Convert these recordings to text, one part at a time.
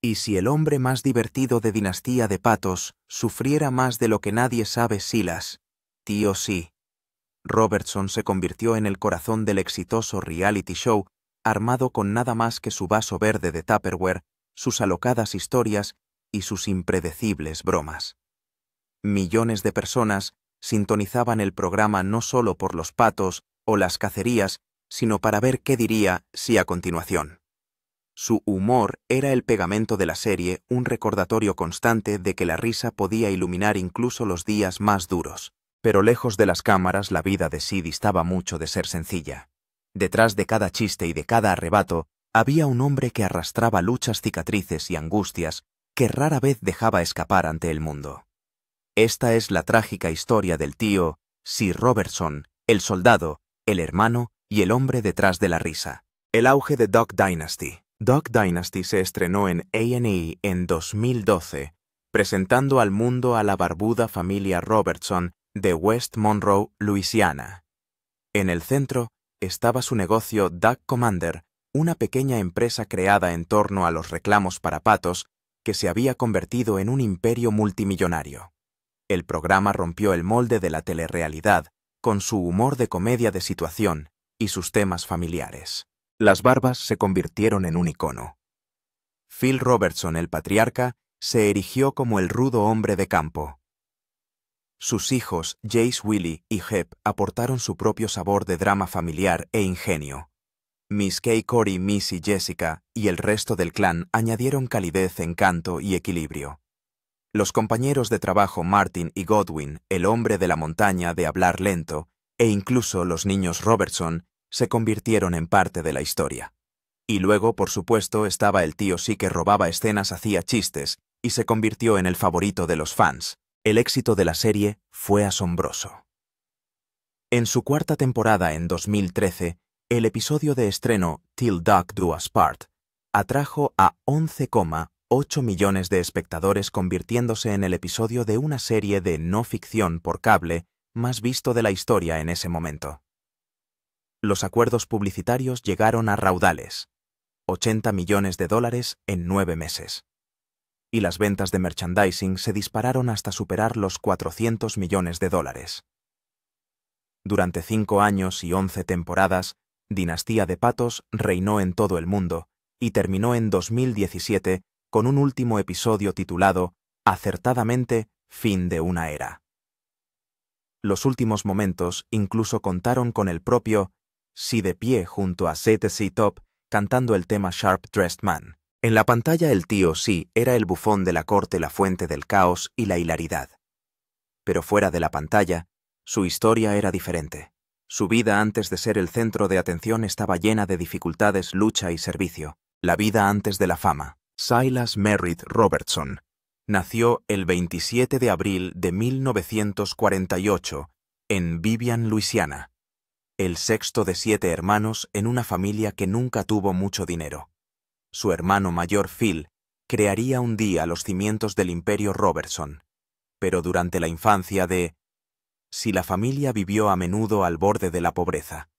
Y si el hombre más divertido de Dinastía de Patos sufriera más de lo que nadie sabe, Silas, T.O.C. Robertson se convirtió en el corazón del exitoso reality show, armado con nada más que su vaso verde de Tupperware, sus alocadas historias y sus impredecibles bromas. Millones de personas sintonizaban el programa no solo por los patos o las cacerías, sino para ver qué diría si a continuación. Su humor era el pegamento de la serie, un recordatorio constante de que la risa podía iluminar incluso los días más duros. Pero lejos de las cámaras, la vida de Sid distaba mucho de ser sencilla. Detrás de cada chiste y de cada arrebato, había un hombre que arrastraba luchas, cicatrices y angustias que rara vez dejaba escapar ante el mundo. Esta es la trágica historia del tío Sir Robertson, el soldado, el hermano y el hombre detrás de la risa. El auge de Duck Dynasty. Duck Dynasty se estrenó en A&E en 2012, presentando al mundo a la barbuda familia Robertson de West Monroe, Luisiana. En el centro estaba su negocio Duck Commander, una pequeña empresa creada en torno a los reclamos para patos que se había convertido en un imperio multimillonario. El programa rompió el molde de la telerrealidad con su humor de comedia de situación y sus temas familiares. Las barbas se convirtieron en un icono. Phil Robertson, el patriarca, se erigió como el rudo hombre de campo. Sus hijos, Jace, Willie y Hep, aportaron su propio sabor de drama familiar e ingenio. Miss Kay, Cory, Missy, Jessica y el resto del clan añadieron calidez, encanto y equilibrio. Los compañeros de trabajo Martin y Godwin, el hombre de la montaña de hablar lento, e incluso los niños Robertson, se convirtieron en parte de la historia. Y luego, por supuesto, estaba el tío sí que robaba escenas, hacía chistes y se convirtió en el favorito de los fans. El éxito de la serie fue asombroso. En su cuarta temporada en 2013, el episodio de estreno Till Duck Do Us Part atrajo a 11,8 millones de espectadores, convirtiéndose en el episodio de una serie de no ficción por cable más visto de la historia en ese momento. Los acuerdos publicitarios llegaron a raudales, $80 millones en 9 meses. Y las ventas de merchandising se dispararon hasta superar los $400 millones. Durante 5 años y 11 temporadas, Dinastía de Patos reinó en todo el mundo y terminó en 2017 con un último episodio titulado, acertadamente, Fin de una era. Los últimos momentos incluso contaron con el propio Si de pie junto a ZZ Top cantando el tema Sharp Dressed Man. En la pantalla el tío sí era el bufón de la corte, la fuente del caos y la hilaridad. Pero fuera de la pantalla, su historia era diferente. Su vida antes de ser el centro de atención estaba llena de dificultades, lucha y servicio. La vida antes de la fama. Silas Merritt Robertson nació el 27 de abril de 1948 en Vivian, Luisiana, el sexto de 7 hermanos en una familia que nunca tuvo mucho dinero. Su hermano mayor Phil crearía un día los cimientos del imperio Robertson, pero durante la infancia la familia vivió a menudo al borde de la pobreza.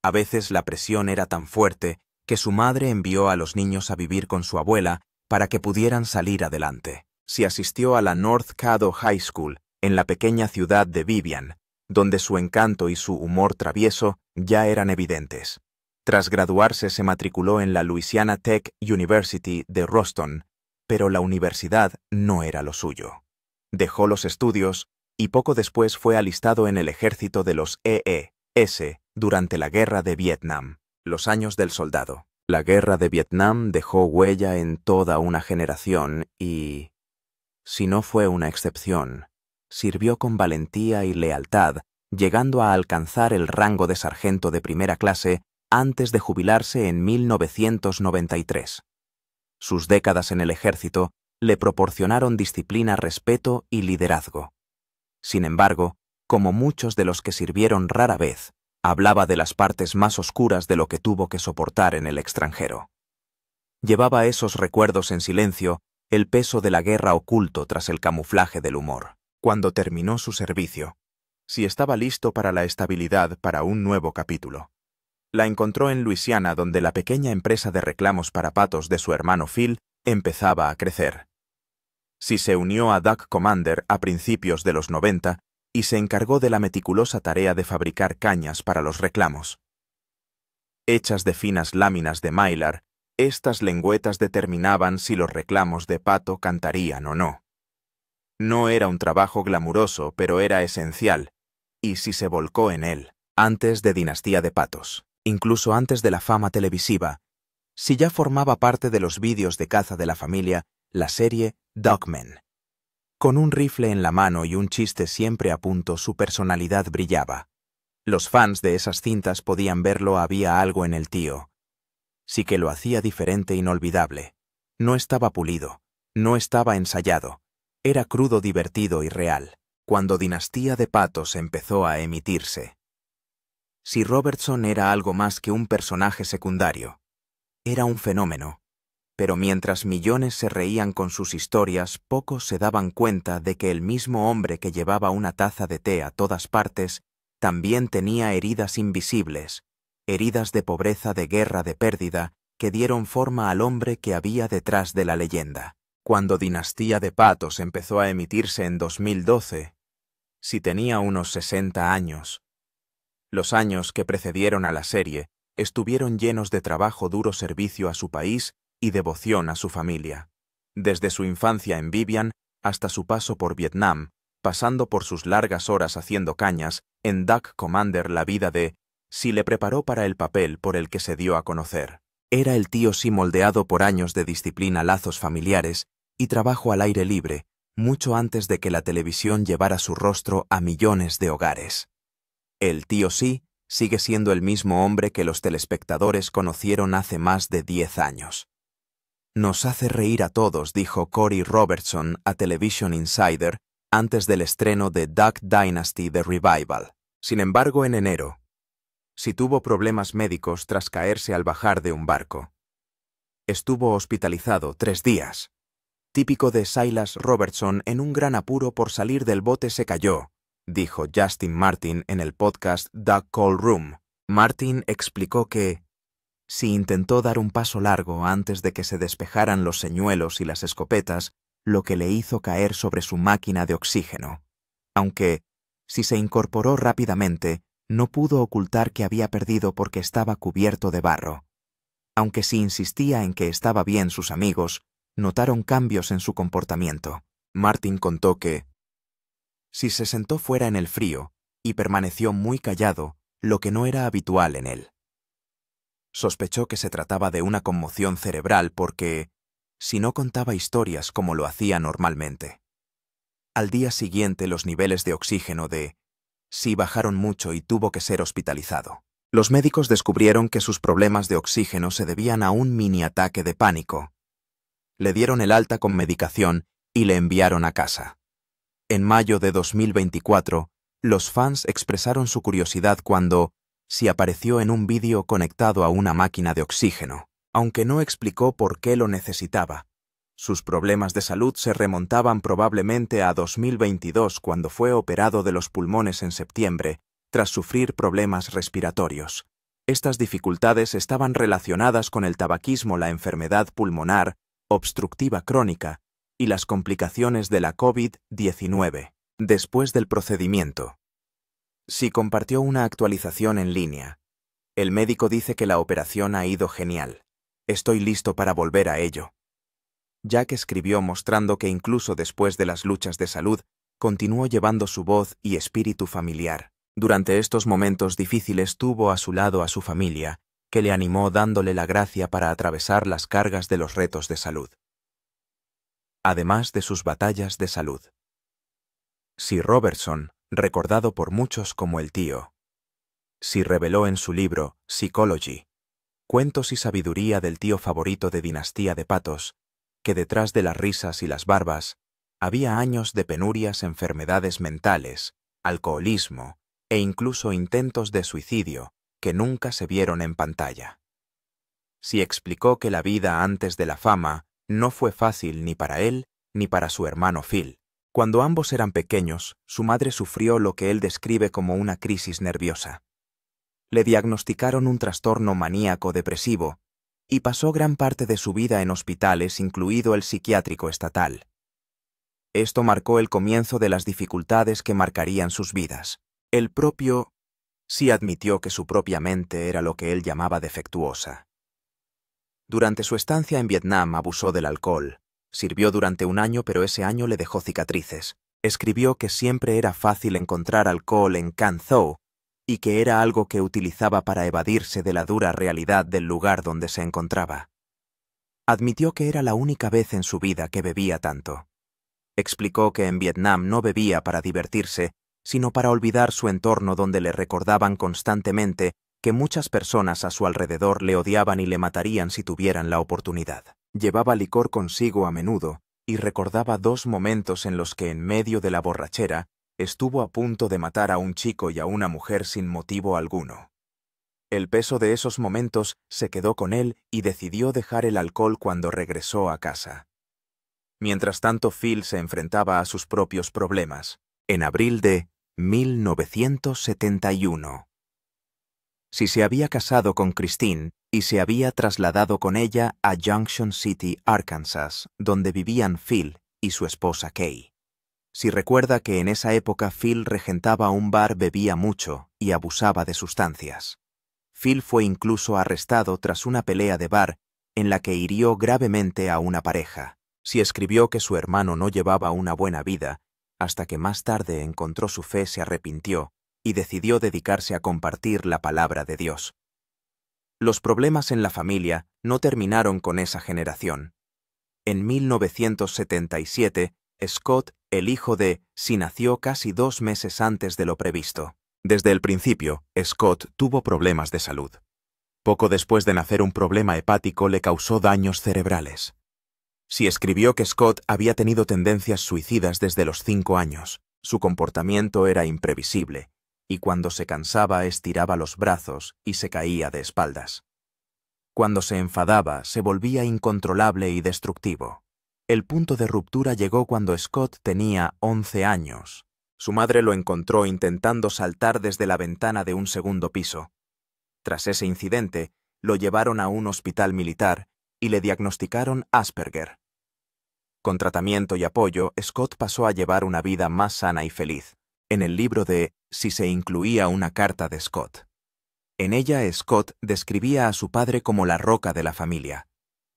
A veces la presión era tan fuerte que su madre envió a los niños a vivir con su abuela para que pudieran salir adelante. Se asistió a la North Caddo High School, en la pequeña ciudad de Vivian, donde su encanto y su humor travieso ya eran evidentes. Tras graduarse se matriculó en la Louisiana Tech University de Ruston, pero la universidad no era lo suyo. Dejó los estudios y poco después fue alistado en el ejército de los EES durante la Guerra de Vietnam. Los años del soldado. La Guerra de Vietnam dejó huella en toda una generación y, si no fue una excepción, sirvió con valentía y lealtad, llegando a alcanzar el rango de sargento de primera clase antes de jubilarse en 1993. Sus décadas en el ejército le proporcionaron disciplina, respeto y liderazgo. Sin embargo, como muchos de los que sirvieron rara vez, hablaba de las partes más oscuras de lo que tuvo que soportar en el extranjero. Llevaba esos recuerdos en silencio, el peso de la guerra oculto tras el camuflaje del humor. Cuando terminó su servicio, si estaba listo para la estabilidad para un nuevo capítulo. La encontró en Luisiana, donde la pequeña empresa de reclamos para patos de su hermano Phil empezaba a crecer. Si se unió a Duck Commander a principios de los 90 y se encargó de la meticulosa tarea de fabricar cañas para los reclamos. Hechas de finas láminas de mylar, estas lengüetas determinaban si los reclamos de Pato cantarían o no. No era un trabajo glamuroso, pero era esencial, y si se volcó en él, antes de Dinastía de Patos, incluso antes de la fama televisiva, si ya formaba parte de los vídeos de caza de la familia, la serie Dogmen. Con un rifle en la mano y un chiste siempre a punto, su personalidad brillaba. Los fans de esas cintas podían verlo, había algo en el tío. Sí que lo hacía diferente, inolvidable. No estaba pulido, no estaba ensayado. Era crudo, divertido y real. Cuando Dinastía de Patos empezó a emitirse, si Robertson era algo más que un personaje secundario, era un fenómeno. Pero mientras millones se reían con sus historias, pocos se daban cuenta de que el mismo hombre que llevaba una taza de té a todas partes también tenía heridas invisibles, heridas de pobreza, de guerra, de pérdida, que dieron forma al hombre que había detrás de la leyenda. Cuando Dinastía de Patos empezó a emitirse en 2012, si tenía unos 60 años. Los años que precedieron a la serie estuvieron llenos de trabajo duro, servicio a su país y devoción a su familia. Desde su infancia en Vivian hasta su paso por Vietnam, pasando por sus largas horas haciendo cañas, en Duck Commander la vida de Si le preparó para el papel por el que se dio a conocer. Era el tío Sí moldeado por años de disciplina, lazos familiares y trabajo al aire libre, mucho antes de que la televisión llevara su rostro a millones de hogares. El tío Sí sigue siendo el mismo hombre que los telespectadores conocieron hace más de 10 años. Nos hace reír a todos, dijo Corey Robertson a Television Insider antes del estreno de Duck Dynasty The Revival. Sin embargo, en enero, sí tuvo problemas médicos tras caerse al bajar de un barco. Estuvo hospitalizado 3 días. Típico de Silas Robertson, en un gran apuro por salir del bote se cayó, dijo Justin Martin en el podcast Duck Call Room. Martin explicó que si intentó dar un paso largo antes de que se despejaran los señuelos y las escopetas, lo que le hizo caer sobre su máquina de oxígeno. Aunque, si se incorporó rápidamente, no pudo ocultar que había perdido porque estaba cubierto de barro. Aunque si insistía en que estaba bien, sus amigos notaron cambios en su comportamiento. Martin contó que si se sentó fuera en el frío y permaneció muy callado, lo que no era habitual en él. Sospechó que se trataba de una conmoción cerebral porque si no contaba historias como lo hacía normalmente. Al día siguiente los niveles de oxígeno de sí bajaron mucho y tuvo que ser hospitalizado. Los médicos descubrieron que sus problemas de oxígeno se debían a un mini ataque de pánico. Le dieron el alta con medicación y le enviaron a casa. En mayo de 2024, los fans expresaron su curiosidad cuando sí apareció en un vídeo conectado a una máquina de oxígeno, aunque no explicó por qué lo necesitaba. Sus problemas de salud se remontaban probablemente a 2022, cuando fue operado de los pulmones en septiembre, tras sufrir problemas respiratorios. Estas dificultades estaban relacionadas con el tabaquismo, la enfermedad pulmonar obstructiva crónica y las complicaciones de la COVID-19. Después del procedimiento, sí compartió una actualización en línea. El médico dice que la operación ha ido genial. Estoy listo para volver a ello. Jack escribió mostrando que incluso después de las luchas de salud, continuó llevando su voz y espíritu familiar. Durante estos momentos difíciles tuvo a su lado a su familia, que le animó dándole la gracia para atravesar las cargas de los retos de salud. Además de sus batallas de salud. Sí Robertson, recordado por muchos como el tío, sí reveló en su libro Psychology, Cuentos y sabiduría del tío favorito de Dinastía de Patos, que detrás de las risas y las barbas había años de penurias, enfermedades mentales, alcoholismo e incluso intentos de suicidio que nunca se vieron en pantalla. Sí explicó que la vida antes de la fama no fue fácil ni para él ni para su hermano Phil. Cuando ambos eran pequeños, su madre sufrió lo que él describe como una crisis nerviosa. Le diagnosticaron un trastorno maníaco depresivo y pasó gran parte de su vida en hospitales, incluido el psiquiátrico estatal. Esto marcó el comienzo de las dificultades que marcarían sus vidas. El propio sí admitió que su propia mente era lo que él llamaba defectuosa. Durante su estancia en Vietnam abusó del alcohol. Sirvió durante un año, pero ese año le dejó cicatrices. Escribió que siempre era fácil encontrar alcohol en Can Tho y que era algo que utilizaba para evadirse de la dura realidad del lugar donde se encontraba. Admitió que era la única vez en su vida que bebía tanto. Explicó que en Vietnam no bebía para divertirse, sino para olvidar su entorno, donde le recordaban constantemente que muchas personas a su alrededor le odiaban y le matarían si tuvieran la oportunidad. Llevaba licor consigo a menudo y recordaba 2 momentos en los que en medio de la borrachera estuvo a punto de matar a un chico y a una mujer sin motivo alguno. El peso de esos momentos se quedó con él y decidió dejar el alcohol cuando regresó a casa. Mientras tanto, Phil se enfrentaba a sus propios problemas. En abril de 1971. Si se había casado con Christine y se había trasladado con ella a Junction City, Arkansas, donde vivían Phil y su esposa Kay. Si recuerda que en esa época Phil regentaba un bar, bebía mucho y abusaba de sustancias. Phil fue incluso arrestado tras una pelea de bar en la que hirió gravemente a una pareja. Si escribió que su hermano no llevaba una buena vida, hasta que más tarde encontró su fe, se arrepintió y decidió dedicarse a compartir la palabra de Dios. Los problemas en la familia no terminaron con esa generación. En 1977, Scott, el hijo de Si, nació casi 2 meses antes de lo previsto. Desde el principio, Scott tuvo problemas de salud. Poco después de nacer, un problema hepático le causó daños cerebrales. Si escribió que Scott había tenido tendencias suicidas desde los 5 años. Su comportamiento era imprevisible, y cuando se cansaba estiraba los brazos y se caía de espaldas. Cuando se enfadaba, se volvía incontrolable y destructivo. El punto de ruptura llegó cuando Scott tenía 11 años. Su madre lo encontró intentando saltar desde la ventana de un segundo piso. Tras ese incidente, lo llevaron a un hospital militar y le diagnosticaron Asperger. Con tratamiento y apoyo, Scott pasó a llevar una vida más sana y feliz. En el libro de Si se incluía una carta de Scott. En ella, Scott describía a su padre como la roca de la familia.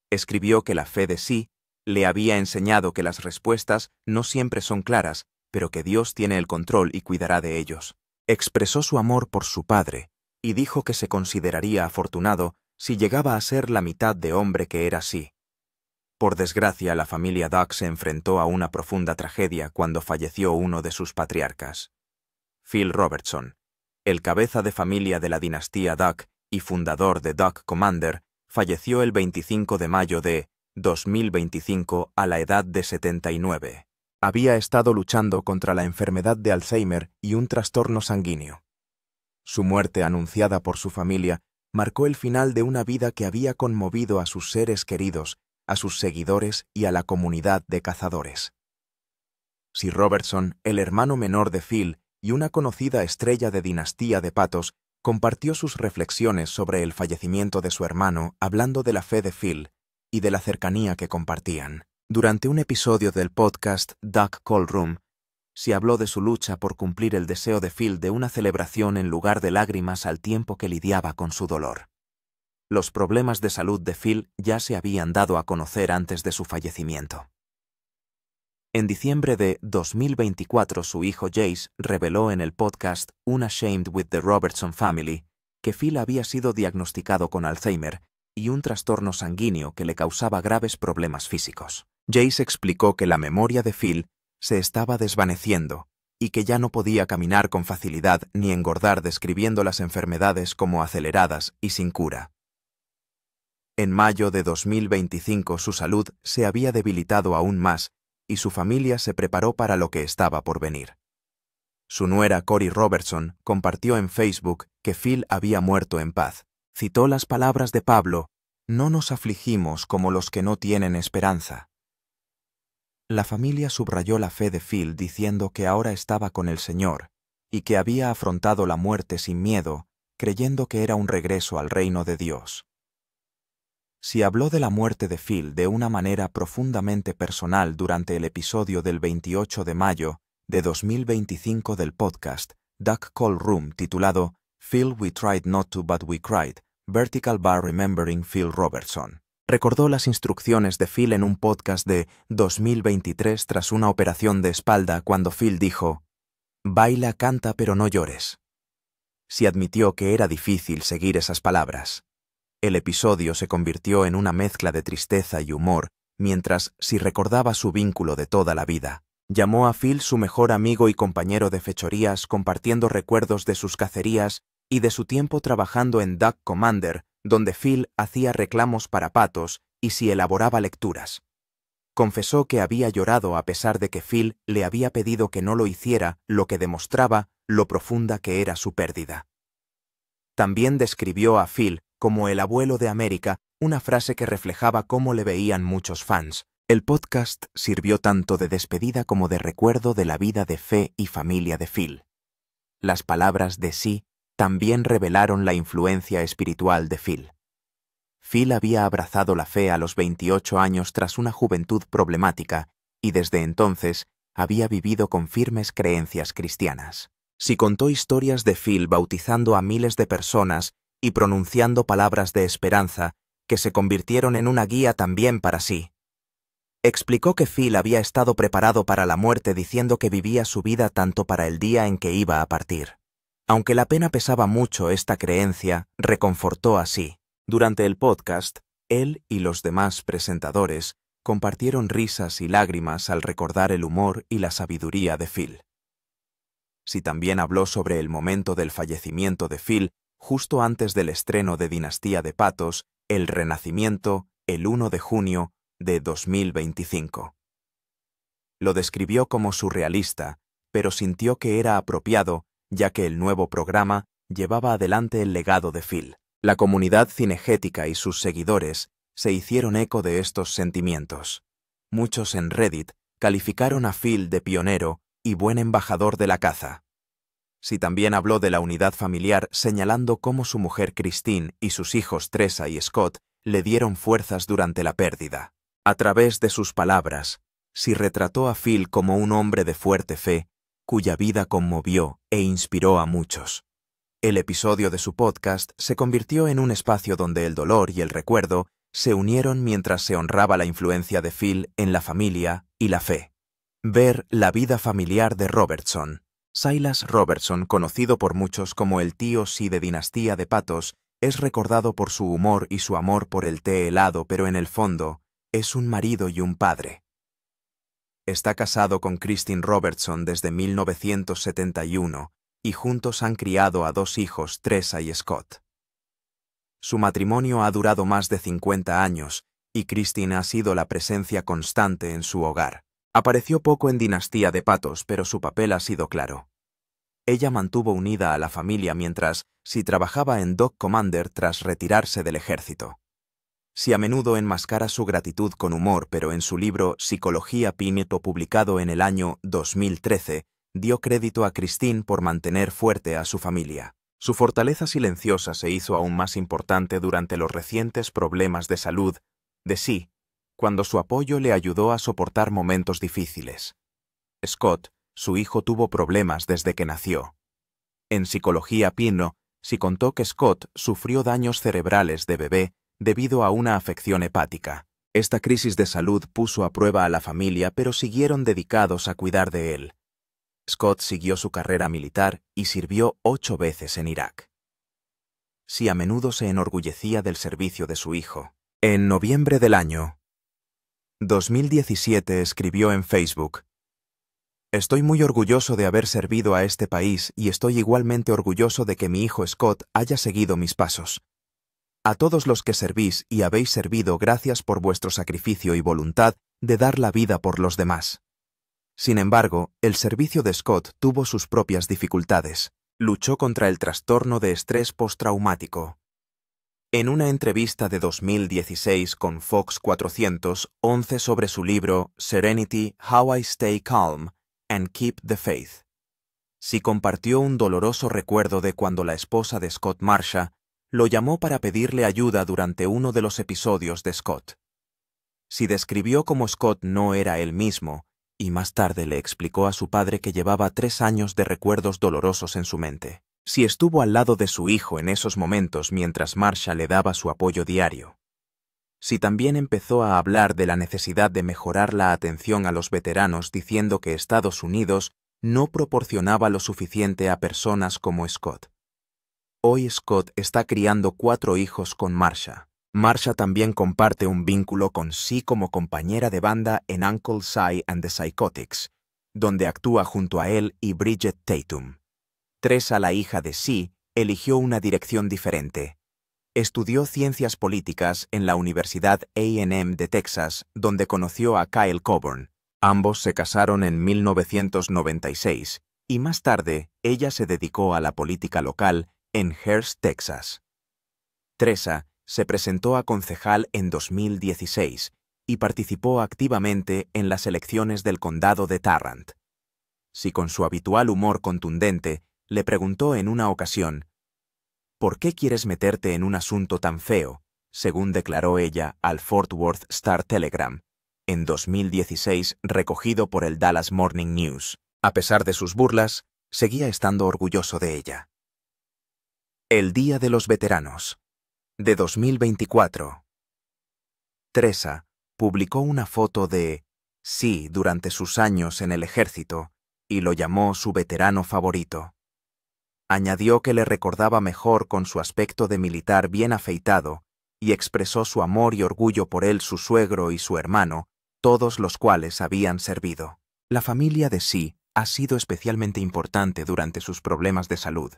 Escribió que la fe de Sí le había enseñado que las respuestas no siempre son claras, pero que Dios tiene el control y cuidará de ellos. Expresó su amor por su padre y dijo que se consideraría afortunado si llegaba a ser la mitad de hombre que era Sí. Por desgracia, la familia Duck se enfrentó a una profunda tragedia cuando falleció uno de sus patriarcas. Phil Robertson, el cabeza de familia de la dinastía Duck y fundador de Duck Commander, falleció el 25 de mayo de 2025 a la edad de 79. Había estado luchando contra la enfermedad de Alzheimer y un trastorno sanguíneo. Su muerte, anunciada por su familia, marcó el final de una vida que había conmovido a sus seres queridos, a sus seguidores y a la comunidad de cazadores. Si Robertson, el hermano menor de Phil y una conocida estrella de Dinastía de Patos, compartió sus reflexiones sobre el fallecimiento de su hermano, hablando de la fe de Phil y de la cercanía que compartían. Durante un episodio del podcast Duck Call Room, se habló de su lucha por cumplir el deseo de Phil de una celebración en lugar de lágrimas al tiempo que lidiaba con su dolor. Los problemas de salud de Phil ya se habían dado a conocer antes de su fallecimiento. En diciembre de 2024, su hijo Jace reveló en el podcast Unashamed with the Robertson Family que Phil había sido diagnosticado con Alzheimer y un trastorno sanguíneo que le causaba graves problemas físicos. Jace explicó que la memoria de Phil se estaba desvaneciendo y que ya no podía caminar con facilidad ni engordar, describiendo las enfermedades como aceleradas y sin cura. En mayo de 2025 su salud se había debilitado aún más y su familia se preparó para lo que estaba por venir. Su nuera Cory Robertson compartió en Facebook que Phil había muerto en paz. Citó las palabras de Pablo: «No nos afligimos como los que no tienen esperanza». La familia subrayó la fe de Phil diciendo que ahora estaba con el Señor y que había afrontado la muerte sin miedo, creyendo que era un regreso al reino de Dios. Si habló de la muerte de Phil de una manera profundamente personal durante el episodio del 28 de mayo de 2025 del podcast Duck Call Room titulado Phil We Tried Not to But We Cried, Vertical Bar Remembering Phil Robertson. Recordó las instrucciones de Phil en un podcast de 2023 tras una operación de espalda cuando Phil dijo: «Baila, canta, pero no llores». Si admitió que era difícil seguir esas palabras. El episodio se convirtió en una mezcla de tristeza y humor, mientras si recordaba su vínculo de toda la vida. Llamó a Phil su mejor amigo y compañero de fechorías, compartiendo recuerdos de sus cacerías y de su tiempo trabajando en Duck Commander, donde Phil hacía reclamos para patos y si elaboraba lecturas. Confesó que había llorado a pesar de que Phil le había pedido que no lo hiciera, lo que demostraba lo profunda que era su pérdida. También describió a Phil como el abuelo de América, una frase que reflejaba cómo le veían muchos fans. El podcast sirvió tanto de despedida como de recuerdo de la vida de fe y familia de Phil. Las palabras de sí también revelaron la influencia espiritual de Phil. Phil había abrazado la fe a los 28 años tras una juventud problemática y desde entonces había vivido con firmes creencias cristianas. Si contó historias de Phil bautizando a miles de personas y pronunciando palabras de esperanza que se convirtieron en una guía también para sí. Explicó que Phil había estado preparado para la muerte diciendo que vivía su vida tanto para el día en que iba a partir. Aunque la pena pesaba mucho, esta creencia reconfortó así. Durante el podcast, él y los demás presentadores compartieron risas y lágrimas al recordar el humor y la sabiduría de Phil. Si también habló sobre el momento del fallecimiento de Phil, justo antes del estreno de Dinastía de Patos, El Renacimiento, el 1 de junio de 2025. Lo describió como surrealista, pero sintió que era apropiado, ya que el nuevo programa llevaba adelante el legado de Phil. La comunidad cinegética y sus seguidores se hicieron eco de estos sentimientos. Muchos en Reddit calificaron a Phil de pionero y buen embajador de la caza. Si también habló de la unidad familiar, señalando cómo su mujer Christine y sus hijos Tresa y Scott le dieron fuerzas durante la pérdida. A través de sus palabras, si retrató a Phil como un hombre de fuerte fe, cuya vida conmovió e inspiró a muchos. El episodio de su podcast se convirtió en un espacio donde el dolor y el recuerdo se unieron mientras se honraba la influencia de Phil en la familia y la fe. Ver la vida familiar de Robertson. Silas Robertson, conocido por muchos como el tío Sí de Dinastía de Patos, es recordado por su humor y su amor por el té helado, pero en el fondo es un marido y un padre. Está casado con Christine Robertson desde 1971 y juntos han criado a 2 hijos, Tresa y Scott. Su matrimonio ha durado más de 50 años y Christine ha sido la presencia constante en su hogar. Apareció poco en Dinastía de Patos, pero su papel ha sido claro. Ella mantuvo unida a la familia mientras si trabajaba en Duck Commander tras retirarse del ejército. Si a menudo enmascara su gratitud con humor, pero en su libro Psicología Pineto, publicado en el año 2013, dio crédito a Christine por mantener fuerte a su familia. Su fortaleza silenciosa se hizo aún más importante durante los recientes problemas de salud de sí, cuando su apoyo le ayudó a soportar momentos difíciles. Scott, su hijo, tuvo problemas desde que nació. En Psicología Pino, se contó que Scott sufrió daños cerebrales de bebé debido a una afección hepática. Esta crisis de salud puso a prueba a la familia, pero siguieron dedicados a cuidar de él. Scott siguió su carrera militar y sirvió 8 veces en Irak. Sí, a menudo se enorgullecía del servicio de su hijo. En noviembre del año 2017 escribió en Facebook: «Estoy muy orgulloso de haber servido a este país y estoy igualmente orgulloso de que mi hijo Scott haya seguido mis pasos. A todos los que servís y habéis servido, gracias por vuestro sacrificio y voluntad de dar la vida por los demás». Sin embargo, el servicio de Scott tuvo sus propias dificultades. Luchó contra el trastorno de estrés postraumático. En una entrevista de 2016 con Fox 411 sobre su libro Serenity: How I Stay Calm and Keep the Faith, sí compartió un doloroso recuerdo de cuando la esposa de Scott, Marsha, lo llamó para pedirle ayuda durante uno de los episodios de Scott. Si describió cómo Scott no era él mismo, y más tarde le explicó a su padre que llevaba 3 años de recuerdos dolorosos en su mente. Si estuvo al lado de su hijo en esos momentos mientras Marsha le daba su apoyo diario. Si también empezó a hablar de la necesidad de mejorar la atención a los veteranos diciendo que Estados Unidos no proporcionaba lo suficiente a personas como Scott. Hoy Scott está criando 4 hijos con Marsha. Marsha también comparte un vínculo con Si como compañera de banda en Uncle Si and the Psychotics, donde actúa junto a él y Bridget Tatum. Tresa, la hija de Si, eligió una dirección diferente. Estudió ciencias políticas en la Universidad A&M de Texas, donde conoció a Kyle Coburn. Ambos se casaron en 1996 y más tarde ella se dedicó a la política local en Hearst, Texas. Tresa se presentó a concejal en 2016 y participó activamente en las elecciones del condado de Tarrant. Si con su habitual humor contundente le preguntó en una ocasión, ¿por qué quieres meterte en un asunto tan feo?, según declaró ella al Fort Worth Star-Telegram, en 2016 recogido por el Dallas Morning News. A pesar de sus burlas, seguía estando orgulloso de ella. El Día de los Veteranos, de 2024. Tresa publicó una foto de Si durante sus años en el ejército y lo llamó su veterano favorito. Añadió que le recordaba mejor con su aspecto de militar bien afeitado y expresó su amor y orgullo por él, su suegro y su hermano, todos los cuales habían servido. La familia de Si ha sido especialmente importante durante sus problemas de salud.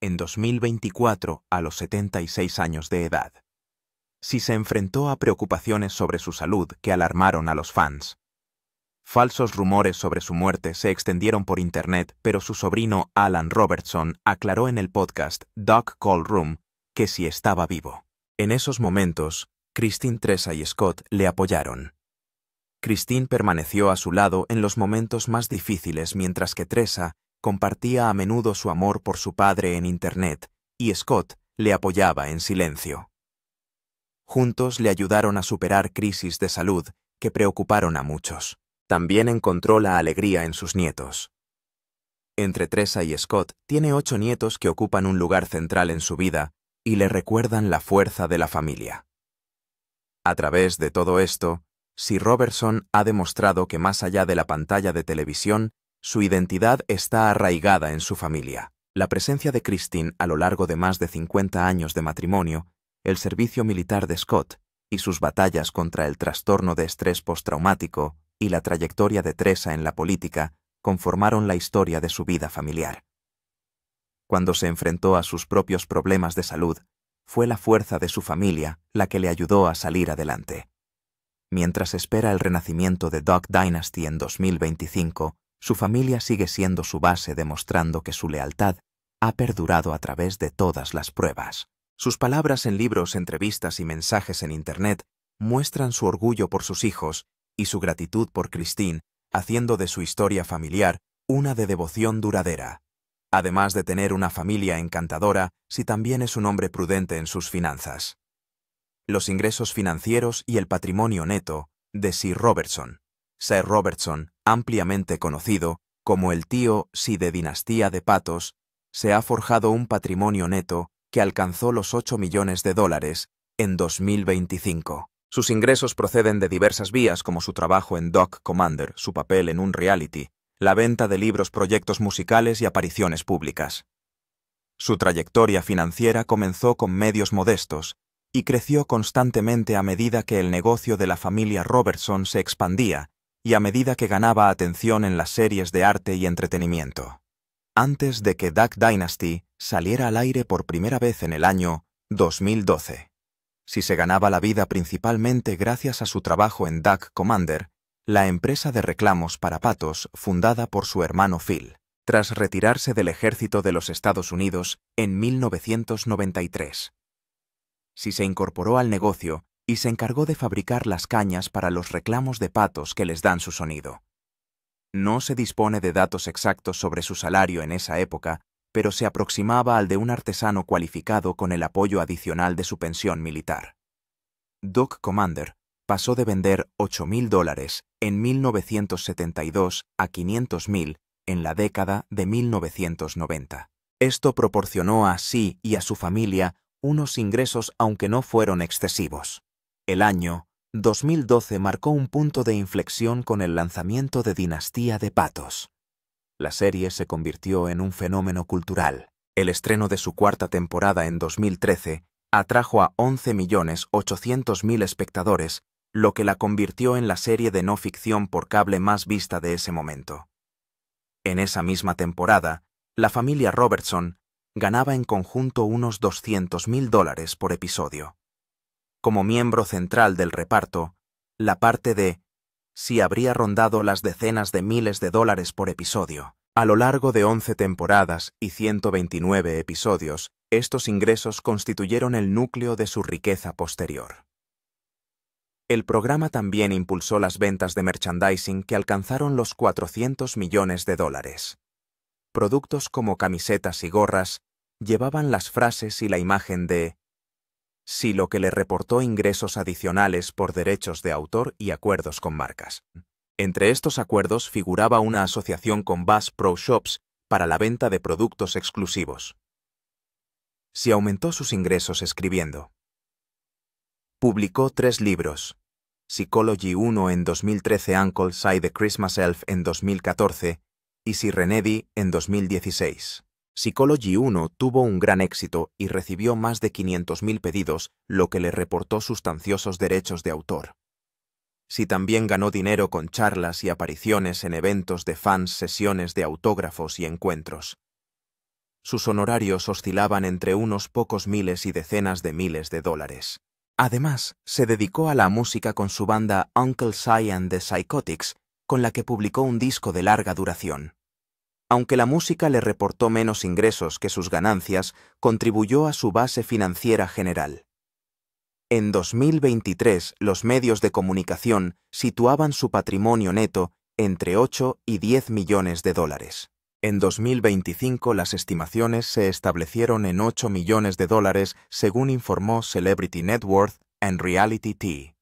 En 2024, a los 76 años de edad. Si se enfrentó a preocupaciones sobre su salud que alarmaron a los fans. Falsos rumores sobre su muerte se extendieron por Internet, pero su sobrino Alan Robertson aclaró en el podcast Doc Call Room que Si estaba vivo. En esos momentos, Christine, Tresa y Scott le apoyaron. Christine permaneció a su lado en los momentos más difíciles mientras que Tresa compartía a menudo su amor por su padre en Internet y Scott le apoyaba en silencio. Juntos le ayudaron a superar crisis de salud que preocuparon a muchos. También encontró la alegría en sus nietos. Entre Tresa y Scott tiene 8 nietos que ocupan un lugar central en su vida y le recuerdan la fuerza de la familia. A través de todo esto, Si Robertson ha demostrado que más allá de la pantalla de televisión, su identidad está arraigada en su familia. La presencia de Christine a lo largo de más de 50 años de matrimonio, el servicio militar de Scott y sus batallas contra el trastorno de estrés postraumático y la trayectoria de Tresa en la política conformaron la historia de su vida familiar. Cuando se enfrentó a sus propios problemas de salud, fue la fuerza de su familia la que le ayudó a salir adelante. Mientras espera el renacimiento de Duck Dynasty en 2025, su familia sigue siendo su base, demostrando que su lealtad ha perdurado a través de todas las pruebas. Sus palabras en libros, entrevistas y mensajes en Internet muestran su orgullo por sus hijos y su gratitud por Christine, haciendo de su historia familiar una de devoción duradera. Además de tener una familia encantadora, Si también es un hombre prudente en sus finanzas. Los ingresos financieros y el patrimonio neto de Sir Robertson. Sir Robertson, ampliamente conocido como el tío Si de Dinastía de Patos, se ha forjado un patrimonio neto que alcanzó los $8 millones en 2025. Sus ingresos proceden de diversas vías como su trabajo en Doc Commander, su papel en un reality, la venta de libros, proyectos musicales y apariciones públicas. Su trayectoria financiera comenzó con medios modestos y creció constantemente a medida que el negocio de la familia Robertson se expandía y a medida que ganaba atención en las series de arte y entretenimiento. Antes de que Duck Dynasty saliera al aire por primera vez en el año 2012. Si se ganaba la vida principalmente gracias a su trabajo en Duck Commander, la empresa de reclamos para patos fundada por su hermano Phil, tras retirarse del ejército de los Estados Unidos en 1993. Si se incorporó al negocio y se encargó de fabricar las cañas para los reclamos de patos que les dan su sonido. No se dispone de datos exactos sobre su salario en esa época, pero se aproximaba al de un artesano cualificado con el apoyo adicional de su pensión militar. Duck Commander pasó de vender $8.000 en 1972 a $500.000 en la década de 1990. Esto proporcionó a Sy y a su familia unos ingresos aunque no fueron excesivos. El año 2012 marcó un punto de inflexión con el lanzamiento de Dinastía de Patos. La serie se convirtió en un fenómeno cultural. El estreno de su cuarta temporada en 2013 atrajo a 11.800.000 espectadores, lo que la convirtió en la serie de no ficción por cable más vista de ese momento. En esa misma temporada, la familia Robertson ganaba en conjunto unos $200.000 por episodio. Como miembro central del reparto, la parte de Sy habría rondado las decenas de miles de dólares por episodio. A lo largo de 11 temporadas y 129 episodios, estos ingresos constituyeron el núcleo de su riqueza posterior. El programa también impulsó las ventas de merchandising que alcanzaron los $400 millones. Productos como camisetas y gorras llevaban las frases y la imagen de Sy, lo que le reportó ingresos adicionales por derechos de autor y acuerdos con marcas. Entre estos acuerdos figuraba una asociación con Bass Pro Shops para la venta de productos exclusivos. Sy aumentó sus ingresos escribiendo. Publicó 3 libros: Psychology 1 en 2013, Uncle Sy the Christmas Elf en 2014 y Serenity en 2016. Psychology 1 tuvo un gran éxito y recibió más de 500.000 pedidos, lo que le reportó sustanciosos derechos de autor. Sy también ganó dinero con charlas y apariciones en eventos de fans, sesiones de autógrafos y encuentros. Sus honorarios oscilaban entre unos pocos miles y decenas de miles de dólares. Además, se dedicó a la música con su banda Uncle Sy and the Psychotics, con la que publicó un disco de larga duración. Aunque la música le reportó menos ingresos que sus ganancias, contribuyó a su base financiera general. En 2023, los medios de comunicación situaban su patrimonio neto entre 8 y 10 millones de dólares. En 2025, las estimaciones se establecieron en 8 millones de dólares, según informó Celebrity Net Worth and Reality T.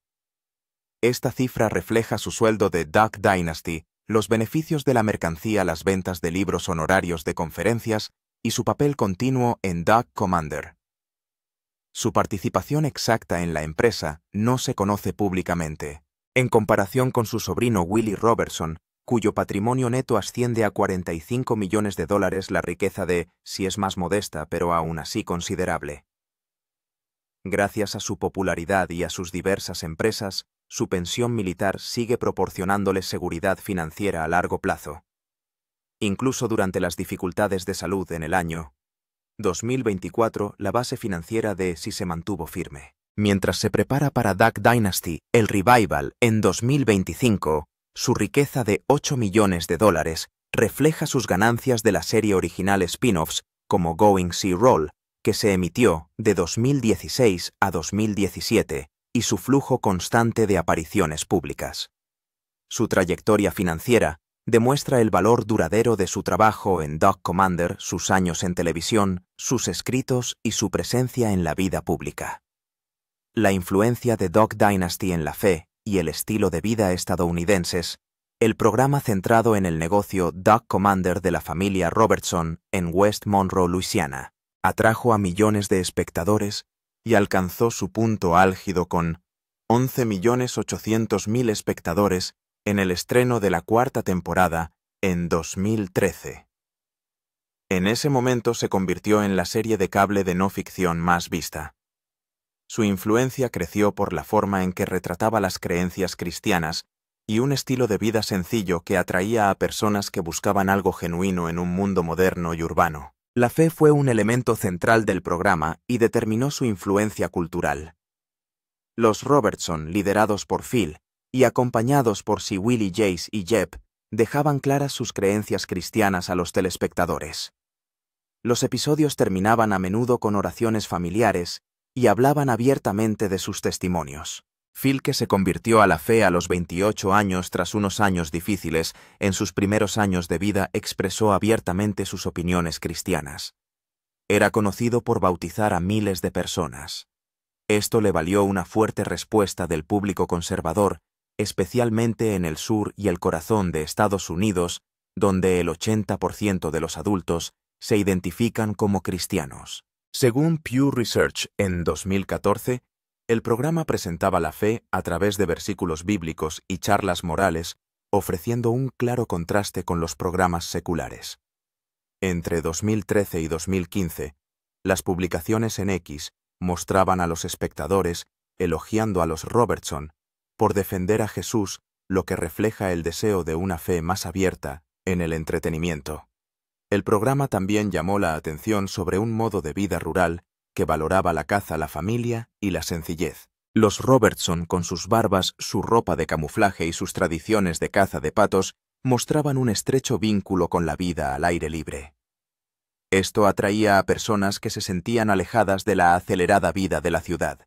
Esta cifra refleja su sueldo de Duck Dynasty, los beneficios de la mercancía, las ventas de libros, honorarios de conferencias y su papel continuo en Duck Commander. Su participación exacta en la empresa no se conoce públicamente. En comparación con su sobrino Willie Robertson, cuyo patrimonio neto asciende a 45 millones de dólares, la riqueza de Sy es más modesta, pero aún así considerable. Gracias a su popularidad y a sus diversas empresas, su pensión militar sigue proporcionándole seguridad financiera a largo plazo. Incluso durante las dificultades de salud en el año 2024, la base financiera de Sy se mantuvo firme. Mientras se prepara para Duck Dynasty, el revival, en 2025, su riqueza de 8 millones de dólares refleja sus ganancias de la serie original spin-offs como Going Sea Roll, que se emitió de 2016 a 2017, y su flujo constante de apariciones públicas. Su trayectoria financiera demuestra el valor duradero de su trabajo en Duck Commander, sus años en televisión, sus escritos y su presencia en la vida pública. La influencia de Duck Dynasty en la fe y el estilo de vida estadounidenses, el programa centrado en el negocio Duck Commander de la familia Robertson en West Monroe, Luisiana, atrajo a millones de espectadores y alcanzó su punto álgido con 11.800.000 espectadores en el estreno de la cuarta temporada en 2013. En ese momento se convirtió en la serie de cable de no ficción más vista. Su influencia creció por la forma en que retrataba las creencias cristianas y un estilo de vida sencillo que atraía a personas que buscaban algo genuino en un mundo moderno y urbano. La fe fue un elemento central del programa y determinó su influencia cultural. Los Robertson, liderados por Phil y acompañados por Sy, Willie, Jace y Jeb, dejaban claras sus creencias cristianas a los telespectadores. Los episodios terminaban a menudo con oraciones familiares y hablaban abiertamente de sus testimonios. Phil, que se convirtió a la fe a los 28 años tras unos años difíciles, en sus primeros años de vida expresó abiertamente sus opiniones cristianas. Era conocido por bautizar a miles de personas. Esto le valió una fuerte respuesta del público conservador, especialmente en el sur y el corazón de Estados Unidos, donde el 80% de los adultos se identifican como cristianos. Según Pew Research, en 2014, el programa presentaba la fe a través de versículos bíblicos y charlas morales, ofreciendo un claro contraste con los programas seculares. Entre 2013 y 2015, las publicaciones en X mostraban a los espectadores elogiando a los Robertson por defender a Jesús, lo que refleja el deseo de una fe más abierta en el entretenimiento. El programa también llamó la atención sobre un modo de vida rural que valoraba la caza, la familia y la sencillez. Los Robertson, con sus barbas, su ropa de camuflaje y sus tradiciones de caza de patos, mostraban un estrecho vínculo con la vida al aire libre. Esto atraía a personas que se sentían alejadas de la acelerada vida de la ciudad.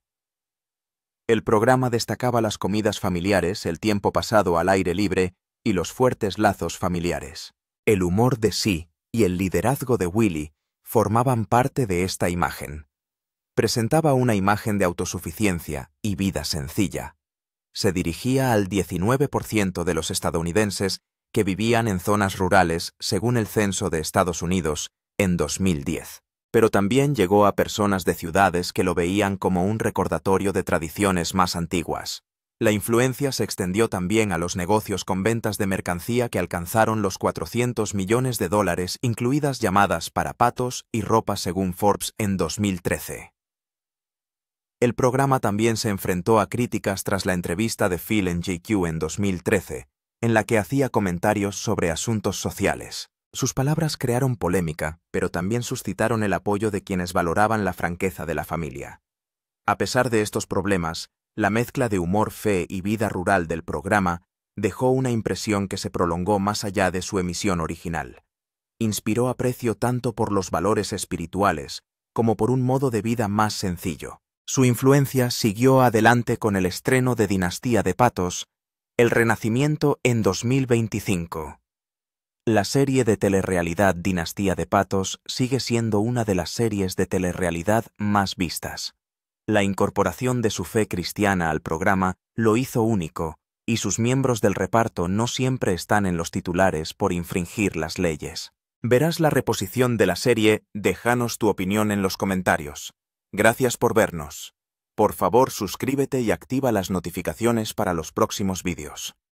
El programa destacaba las comidas familiares, el tiempo pasado al aire libre y los fuertes lazos familiares. El humor de Sí y el liderazgo de Willie formaban parte de esta imagen. Presentaba una imagen de autosuficiencia y vida sencilla. Se dirigía al 19% de los estadounidenses que vivían en zonas rurales, según el Censo de Estados Unidos, en 2010. Pero también llegó a personas de ciudades que lo veían como un recordatorio de tradiciones más antiguas. La influencia se extendió también a los negocios con ventas de mercancía que alcanzaron los $400 millones, incluidas llamadas para patos y ropa según Forbes en 2013. El programa también se enfrentó a críticas tras la entrevista de Phil en GQ en 2013, en la que hacía comentarios sobre asuntos sociales. Sus palabras crearon polémica, pero también suscitaron el apoyo de quienes valoraban la franqueza de la familia. A pesar de estos problemas, la mezcla de humor, fe y vida rural del programa dejó una impresión que se prolongó más allá de su emisión original. Inspiró aprecio tanto por los valores espirituales como por un modo de vida más sencillo. Su influencia siguió adelante con el estreno de Dinastía de Patos, El Renacimiento en 2025. La serie de telerrealidad Dinastía de Patos sigue siendo una de las series de telerrealidad más vistas. La incorporación de su fe cristiana al programa lo hizo único, y sus miembros del reparto no siempre están en los titulares por infringir las leyes. Verás la reposición de la serie, déjanos tu opinión en los comentarios. Gracias por vernos. Por favor, suscríbete y activa las notificaciones para los próximos vídeos.